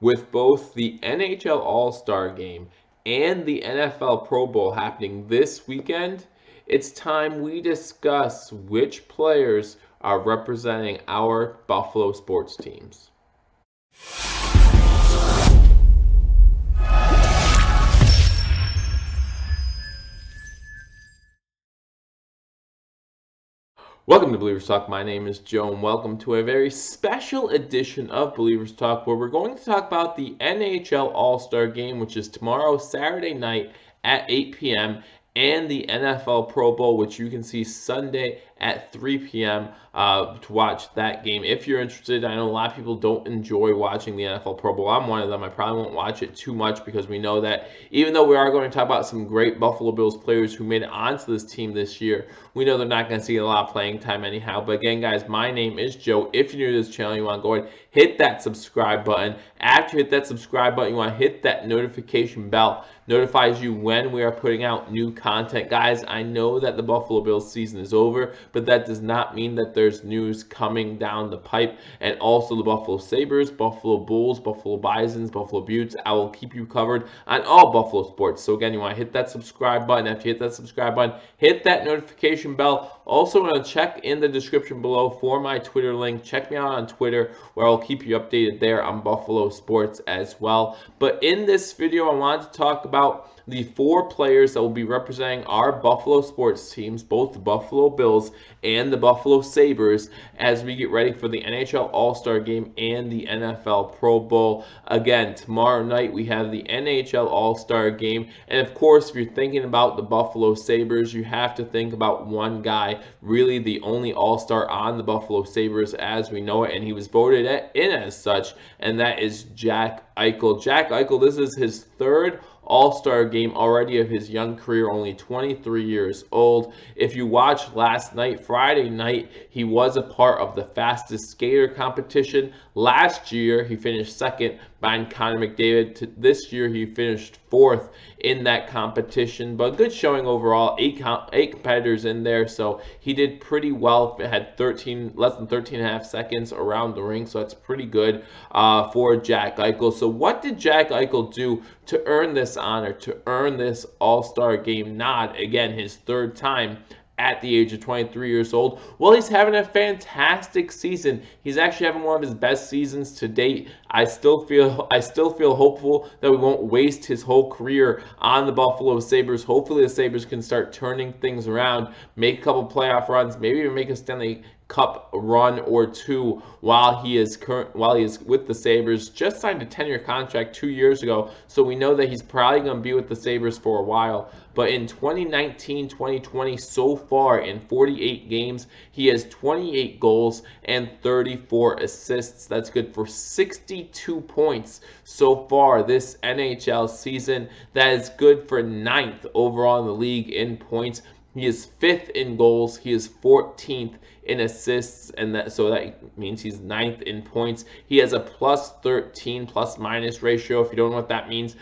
With both the NHL All-Star Game and the NFL Pro Bowl happening this weekend, it's time we discuss which players are representing our Buffalo sports teams. Welcome to Believers Talk. My name is Joe, and welcome to a very special edition of Believers Talk, where we're going to talk about the NHL All-Star Game, which is tomorrow, Saturday night at 8 p.m., and the NFL Pro Bowl, which you can see Sunday at 3 p.m. To watch that game. If you're interested, I know a lot of people don't enjoy watching the NFL Pro Bowl. I'm one of them. I probably won't watch it too much because we know that even though we are going to talk about some great Buffalo Bills players who made it onto this team this year, we know they're not going to see a lot of playing time anyhow. But again, guys, my name is Joe. If you're new to this channel, you want to go ahead, hit that subscribe button. After you hit that subscribe button, you want to hit that notification bell. Notifies you when we are putting out new content. Guys, I know that the Buffalo Bills season is over, but that does not mean that there's news coming down the pipe. And also the Buffalo Sabres, Buffalo Bulls, Buffalo Bisons, Buffalo Buttes. I will keep you covered on all Buffalo sports. So again, you want to hit that subscribe button. After you hit that subscribe button, hit that notification bell. Also, want to check in the description below for my Twitter link. Check me out on Twitter, where I'll keep you updated there on Buffalo sports as well. But in this video, I wanted to talk about the 4 players that will be representing our Buffalo sports teams, both the Buffalo Bills and the Buffalo Sabres, as we get ready for the NHL All-Star Game and the NFL Pro Bowl. Again, tomorrow night we have the NHL All-Star Game, and of course, if you're thinking about the Buffalo Sabres, you have to think about one guy, really the only All-Star on the Buffalo Sabres as we know it, and he was voted in as such, and that is Jack Eichel. Jack Eichel, this is his 3rd All-Star game already of his young career, only 23 years old. If you watched last night, Friday night, he was a part of the fastest skater competition. Last year, he finished 2nd behind Connor McDavid. This year, he finished 4th in that competition, but good showing overall. 8 competitors in there, so he did pretty well. It had less than 13 and a half seconds around the ring, so that's pretty good for Jack Eichel. So what did Jack Eichel do to earn this honor, to earn this All-Star Game nod? Again, his 3rd time at the age of 23 years old. Well, he's having a fantastic season. He's actually having one of his best seasons to date. I still feel hopeful that we won't waste his whole career on the Buffalo Sabres. Hopefully the Sabres can start turning things around, make a couple playoff runs, maybe even make a Stanley Cup run or 2 while he is with the Sabres. Just signed a 10-year contract 2 years ago, so we know that he's probably going to be with the Sabres for a while. But in 2019-2020, so far in 48 games, he has 28 goals and 34 assists. That's good for 62 points so far this NHL season. That is good for 9th overall in the league in points. He is 5th in goals. He is 14th in assists, and that means he's 9th in points. He has a +13 plus-minus ratio. If you don't know what that means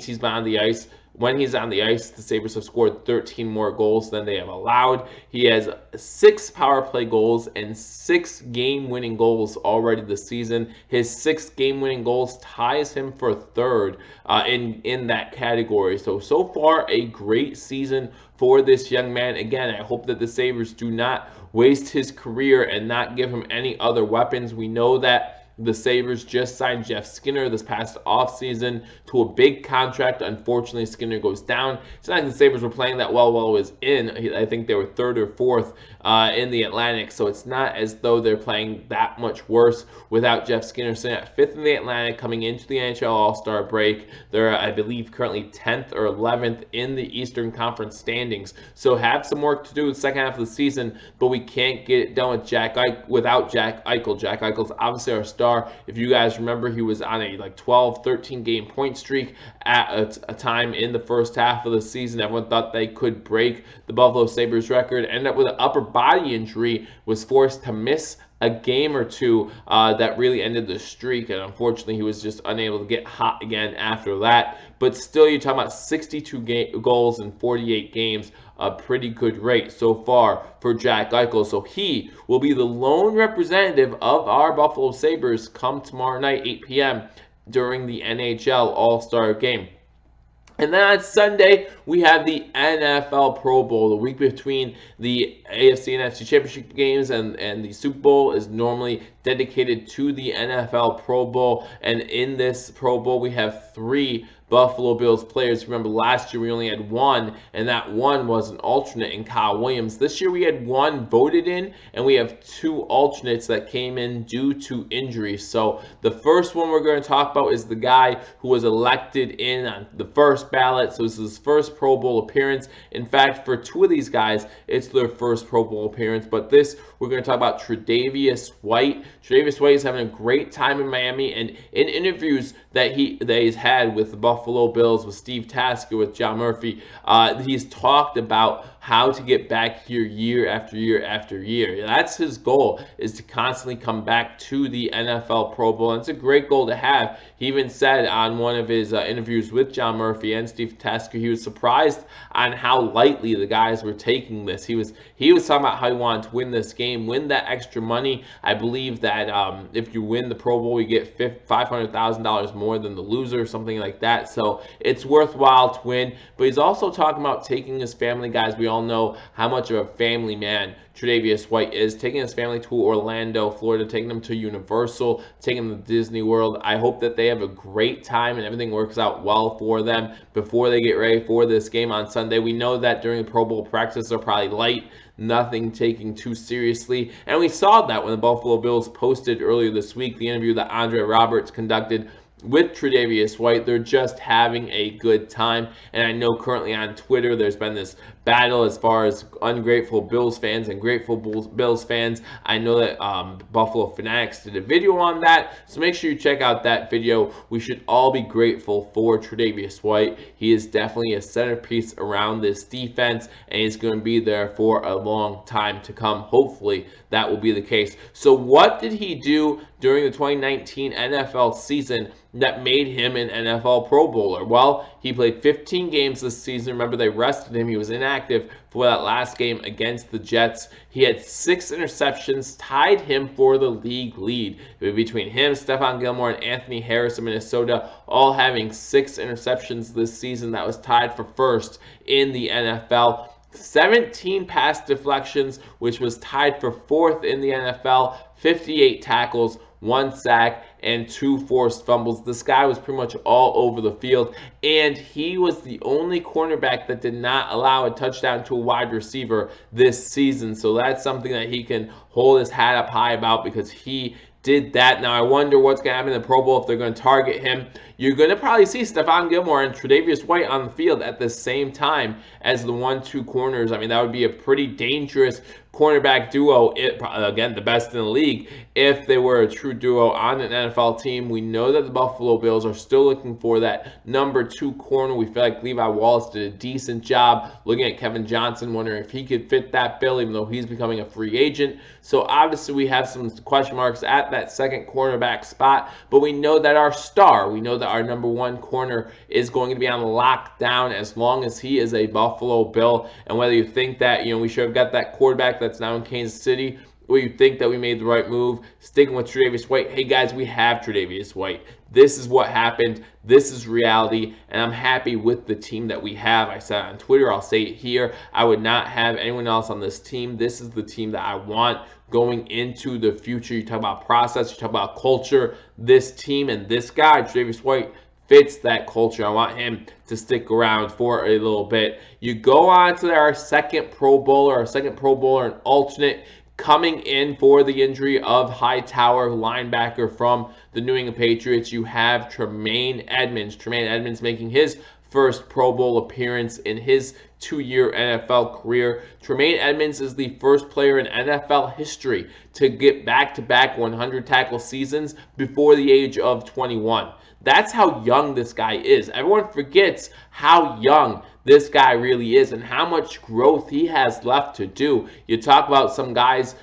he's been on the ice. When he's on the ice, the Sabres have scored 13 more goals than they have allowed. He has 6 power play goals and 6 game-winning goals already this season. His 6 game-winning goals ties him for 3rd in that category. So far, a great season for this young man. Again, I hope that the Sabres do not waste his career and not give him any other weapons. We know that the Sabres just signed Jeff Skinner this past offseason to a big contract. Unfortunately, Skinner goes down. It's not like the Sabres were playing that well while it was in. I think they were 3rd or 4th in the Atlantic, so it's not as though they're playing that much worse without Jeff Skinner sitting at 5th in the Atlantic coming into the NHL All-Star break. They're, I believe, currently 10th or 11th in the Eastern Conference standings, so have some work to do the second half of the season, but we can't get it done with without Jack Eichel. Jack Eichel's obviously our star. If you guys remember, he was on a 12, 13 game point streak at a time in the first half of the season. Everyone thought they could break the Buffalo Sabres record. Ended up with an upper body injury, was forced to miss a game or 2 that really ended the streak, and unfortunately he was just unable to get hot again after that. But still, you're talking about 62 goals in 48 games, a pretty good rate so far for Jack Eichel. So he will be the lone representative of our Buffalo Sabres come tomorrow night, 8 p.m. during the NHL All-Star Game. And then on Sunday, we have the NFL Pro Bowl. The week between the AFC and NFC Championship games and the Super Bowl is normally dedicated to the NFL Pro Bowl. And in this Pro Bowl, we have 3 Buffalo Bills players. Remember, last year we only had 1, and that 1 was an alternate in Kyle Williams. This year we had 1 voted in, and we have 2 alternates that came in due to injuries. So the first one we're going to talk about is the guy who was elected in on the first ballot. So this is his first Pro Bowl appearance. In fact, for 2 of these guys, it's their first Pro Bowl appearance. But this, we're going to talk about Tre'davious White. Tre'davious White is having a great time in Miami, and in interviews that he's had with the Buffalo Bills, with Steve Tasker, with John Murphy, he's talked about how to get back here year after year after year. That's his goal, is to constantly come back to the NFL Pro Bowl, and it's a great goal to have. He even said on one of his interviews with John Murphy and Steve Tasker, he was surprised on how lightly the guys were taking this. He was talking about how he wanted to win this game, win that extra money. I believe that if you win the Pro Bowl, you get $500,000 more than the loser, something like that. So it's worthwhile to win. But he's also talking about taking his family. Guys, we all know how much of a family man Tre'davious White is, taking his family to Orlando, Florida, taking them to Universal, taking them to Disney World. I hope that they have a great time and everything works out well for them before they get ready for this game on Sunday. We know that during the Pro Bowl practice, they're probably light, nothing taking too seriously. And we saw that when the Buffalo Bills posted earlier this week the interview that Andre Roberts conducted with Tre'davious White. They're just having a good time. And I know currently on Twitter there's been this battle as far as ungrateful Bills fans and grateful Bills fans. I know that Buffalo Fanatics did a video on that, so make sure you check out that video. We should all be grateful for Tre'davious White. He is definitely a centerpiece around this defense, and he's going to be there for a long time to come. Hopefully that will be the case. So what did he do during the 2019 NFL season that made him an NFL Pro Bowler? Well, he played 15 games this season. Remember, they rested him. He was inactive for that last game against the Jets. He had 6 interceptions, tied him for the league lead. Between him, Stephon Gilmore, and Anthony Harris of Minnesota, all having 6 interceptions this season. That was tied for first in the NFL. 17 pass deflections, which was tied for 4th in the NFL. 58 tackles, 1 sack, and 2 forced fumbles. This guy was pretty much all over the field, and he was the only cornerback that did not allow a touchdown to a wide receiver this season. So that's something that he can hold his hat up high about, because he did that. Now I wonder what's going to happen in the Pro Bowl if they're going to target him. You're going to probably see Stephon Gilmore and Tre'davious White on the field at the same time as the 1-2 corners. I mean, that would be a pretty dangerous cornerback duo, again, the best in the league, if they were a true duo on an NFL team. We know that the Buffalo Bills are still looking for that number 2 corner. We feel like Levi Wallace did a decent job looking at Kevin Johnson, wondering if he could fit that bill, even though he's becoming a free agent. So obviously we have some question marks at that second cornerback spot, but we know that our star, we know that our number 1 corner is going to be on lockdown as long as he is a Buffalo Bill. And whether you think that, we should have got that quarterback that's now in Kansas City, or you think that we made the right move, sticking with Tre'davious White, hey guys, we have Tre'davious White. This is what happened. This is reality, and I'm happy with the team that we have. I said on Twitter, I'll say it here, I would not have anyone else on this team. This is the team that I want going into the future. You talk about process, you talk about culture. This team and this guy, Tre'davious White, fits that culture. I want him to stick around for a little bit. You go on to our second Pro Bowler, an alternate, coming in for the injury of Hightower, linebacker from the New England Patriots. You have Tremaine Edmunds. Tremaine Edmunds making his first Pro Bowl appearance in his 2-year NFL career. Tremaine Edmunds is the first player in NFL history to get back-to-back 100 tackle seasons before the age of 21. That's how young this guy is. Everyone forgets how young this guy really is and how much growth he has left to do. You talk about some guys,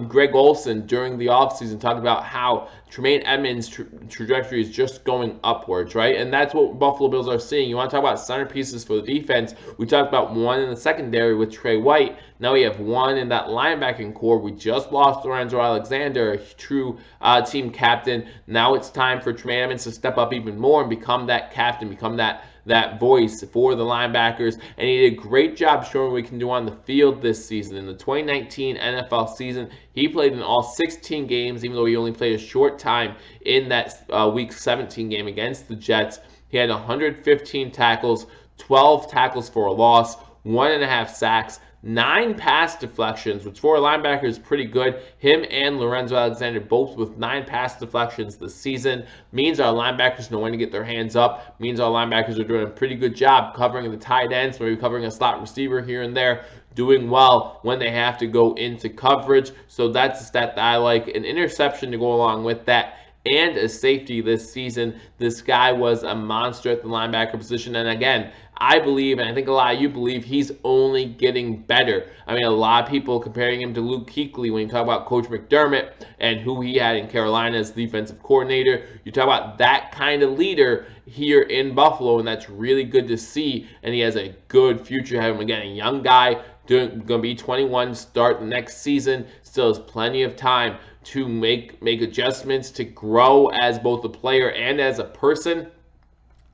Greg Olsen during the offseason talked about how Tremaine Edmonds' trajectory is just going upwards, right? And that's what Buffalo Bills are seeing. You want to talk about centerpieces for the defense. We talked about one in the secondary with Trey White. Now we have one in that linebacking core. We just lost Lorenzo Alexander, a true team captain. Now it's time for Tremaine Edmonds to step up even more and become that captain, become that voice for the linebackers, and he did a great job showing what he can do on the field this season. In the 2019 NFL season, he played in all 16 games, even though he only played a short time in that Week 17 game against the Jets. He had 115 tackles, 12 tackles for a loss, 1.5 sacks, 9 pass deflections, which for a linebacker is pretty good. Him and Lorenzo Alexander both with 9 pass deflections this season. Means our linebackers know when to get their hands up. Means our linebackers are doing a pretty good job covering the tight ends, maybe covering a slot receiver here and there, doing well when they have to go into coverage. So that's a stat that I like. An interception to go along with that, and a safety this season. This guy was a monster at the linebacker position. And again, I believe, and I think a lot of you believe, he's only getting better. I mean, a lot of people comparing him to Luke Kuechly when you talk about Coach McDermott and who he had in Carolina as defensive coordinator. You talk about that kind of leader here in Buffalo, and that's really good to see. And he has a good future ahead of him. Again, a young guy, going to be 21, start the next season. Still has plenty of time to make adjustments, to grow as both a player and as a person.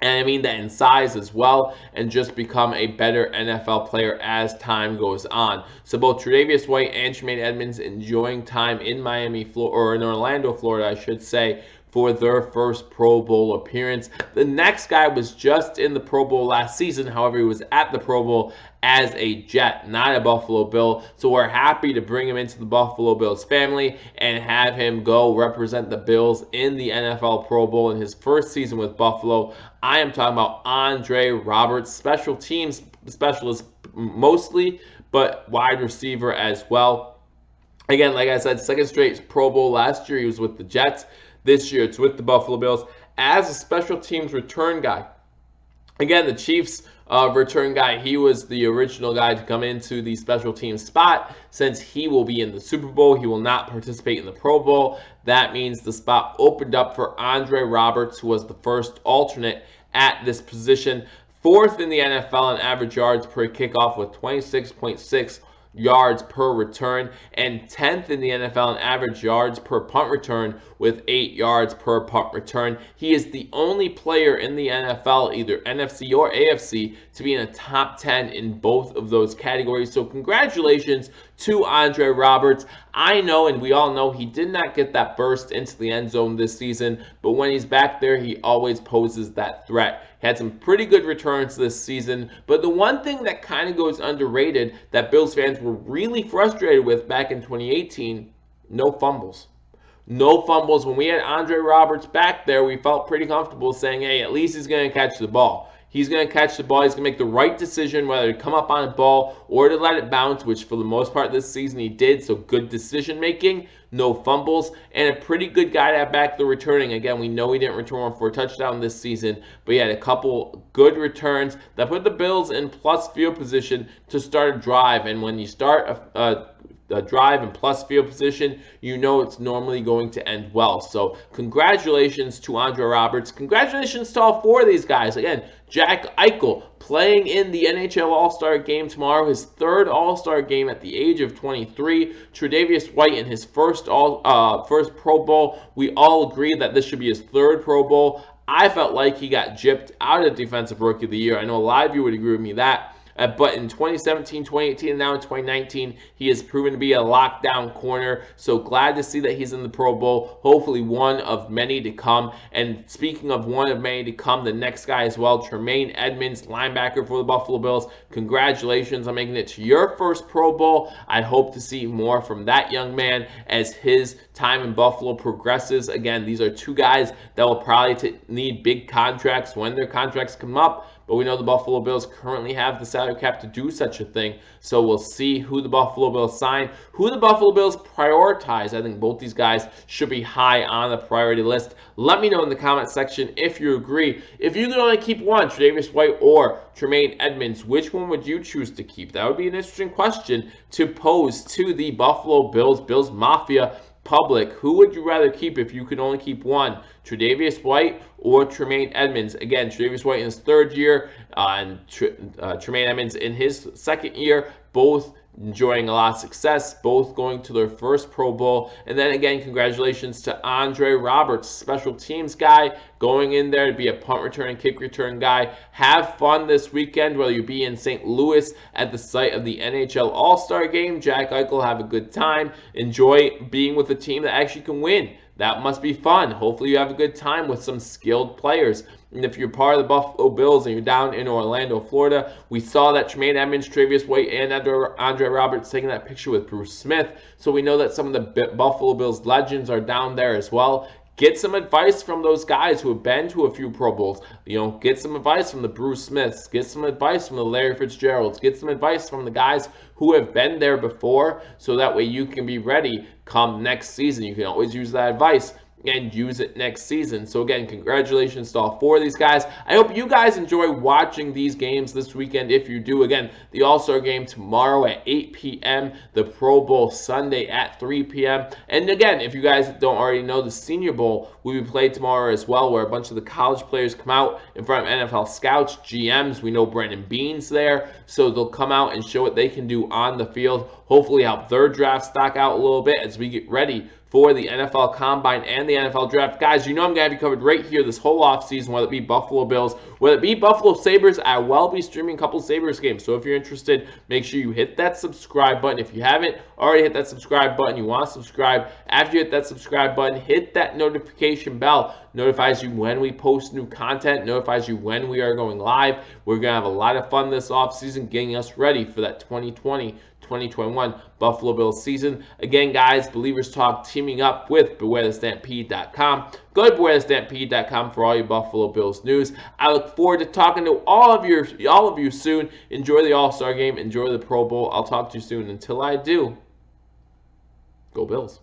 And I mean that in size as well, and just become a better NFL player as time goes on. So both Tre'Davious White and Tremaine Edmonds enjoying time in or in Orlando, Florida, I should say, for their first Pro Bowl appearance. The next guy was just in the Pro Bowl last season. However, he was at the Pro Bowl as a Jet, not a Buffalo Bill. So we're happy to bring him into the Buffalo Bills family and have him go represent the Bills in the NFL Pro Bowl in his first season with Buffalo. I am talking about Andre Roberts, special teams specialist mostly, but wide receiver as well. Again, like I said, second straight Pro Bowl. Last year he was with the Jets. This year it's with the Buffalo Bills as a special teams return guy. Again, the Chiefs return guy, he was the original guy to come into the special teams spot. Since he will be in the Super Bowl, he will not participate in the Pro Bowl. That means the spot opened up for Andre Roberts, who was the first alternate at this position. Fourth in the NFL in average yards per kickoff with 26.6 yards per return, and 10th in the NFL in average yards per punt return with 8 yards per punt return. He is the only player in the NFL, either NFC or AFC, to be in a top 10 in both of those categories. So congratulations to Andre Roberts. I know, and we all know, he did not get that burst into the end zone this season, but when he's back there, he always poses that threat. He had some pretty good returns this season, but the one thing that kind of goes underrated that Bills fans were really frustrated with back in 2018, no fumbles. No fumbles. When we had Andre Roberts back there, we felt pretty comfortable saying, hey, at least he's going to catch the ball. He's going to catch the ball. He's going to make the right decision, whether to come up on a ball or to let it bounce, which for the most part this season he did. So good decision making, no fumbles, and a pretty good guy to have back there returning. Again, we know he didn't return one for a touchdown this season, but he had a couple good returns that put the Bills in plus field position to start a drive. And when you start a drive in plus field position, you know it's normally going to end well. So congratulations to Andre Roberts. Congratulations to all four of these guys. Again, Jack Eichel playing in the NHL All-Star game tomorrow, his third All-Star game at the age of 23. Tre'Davious White in his first Pro Bowl. We all agree that this should be his third Pro Bowl. I felt like he got gypped out of Defensive Rookie of the Year. I know a lot of you would agree with me that. But in 2017, 2018, and now in 2019, he has proven to be a lockdown corner. So glad to see that he's in the Pro Bowl. Hopefully one of many to come. And speaking of one of many to come, the next guy as well, Tremaine Edmonds, linebacker for the Buffalo Bills. Congratulations on making it to your first Pro Bowl. I hope to see more from that young man as his time in Buffalo progresses. Again, these are two guys that will probably need big contracts when their contracts come up. but we know the Buffalo Bills currently have the salary cap to do such a thing. So we'll see who the Buffalo Bills sign, who the Buffalo Bills prioritize. I think both these guys should be high on the priority list. Let me know in the comment section if you agree. If you could only keep one, Tre'Davious White or Tremaine Edmunds, which one would you choose to keep? That would be an interesting question to pose to the Buffalo Bills Mafia public. Who would you rather keep if you could only keep one? Tre'Davious White or Tremaine Edmunds? Again, Tre'Davious White in his third year and Tremaine Edmunds in his second year, both enjoying a lot of success, both going to their first Pro Bowl. And then again, congratulations to Andre Roberts, special teams guy, going in there to be a punt return and kick return guy. Have fun this weekend, whether you be in St. Louis at the site of the NHL All-Star Game. Jack Eichel, have a good time. Enjoy being with a team that actually can win. That must be fun. Hopefully you have a good time with some skilled players. And if you're part of the Buffalo Bills and you're down in Orlando, Florida, we saw that Tremaine Edmunds, Tre'Davious White, and Andre Roberts taking that picture with Bruce Smith. So we know that some of the Buffalo Bills legends are down there as well. Get some advice from those guys who have been to a few Pro Bowls. Get some advice from the Bruce Smiths. Get some advice from the Larry Fitzgeralds. Get some advice from the guys who have been there before, so that way you can be ready come next season. You can always use that advice and use it next season. So again, congratulations to all four of these guys. I hope you guys enjoy watching these games this weekend. If you do, again, the All-Star Game tomorrow at 8 p.m., the Pro Bowl Sunday at 3 p.m. And again, if you guys don't already know, the Senior Bowl will be played tomorrow as well, where a bunch of the college players come out in front of NFL scouts, GMs. We know Brandon Beane's there, so they'll come out and show what they can do on the field, hopefully help their draft stock out a little bit as we get ready for the NFL Combine and the NFL Draft. Guys, I'm going to have you covered right here this whole offseason, whether it be Buffalo Bills, whether it be Buffalo Sabres. I will be streaming a couple Sabres games. So if you're interested, make sure you hit that subscribe button. If you haven't already hit that subscribe button, you want to subscribe. After you hit that subscribe button, hit that notification bell. Notifies you when we post new content, notifies you when we are going live. We're going to have a lot of fun this offseason getting us ready for that 2020-2021 Buffalo Bills season. Again, guys, Believers Talk teaming up with BewareTheStampede.com. Go to BewareTheStampede.com for all your Buffalo Bills news. I look forward to talking to all of you soon. Enjoy the All-Star Game. Enjoy the Pro Bowl. I'll talk to you soon. Until I do, go Bills.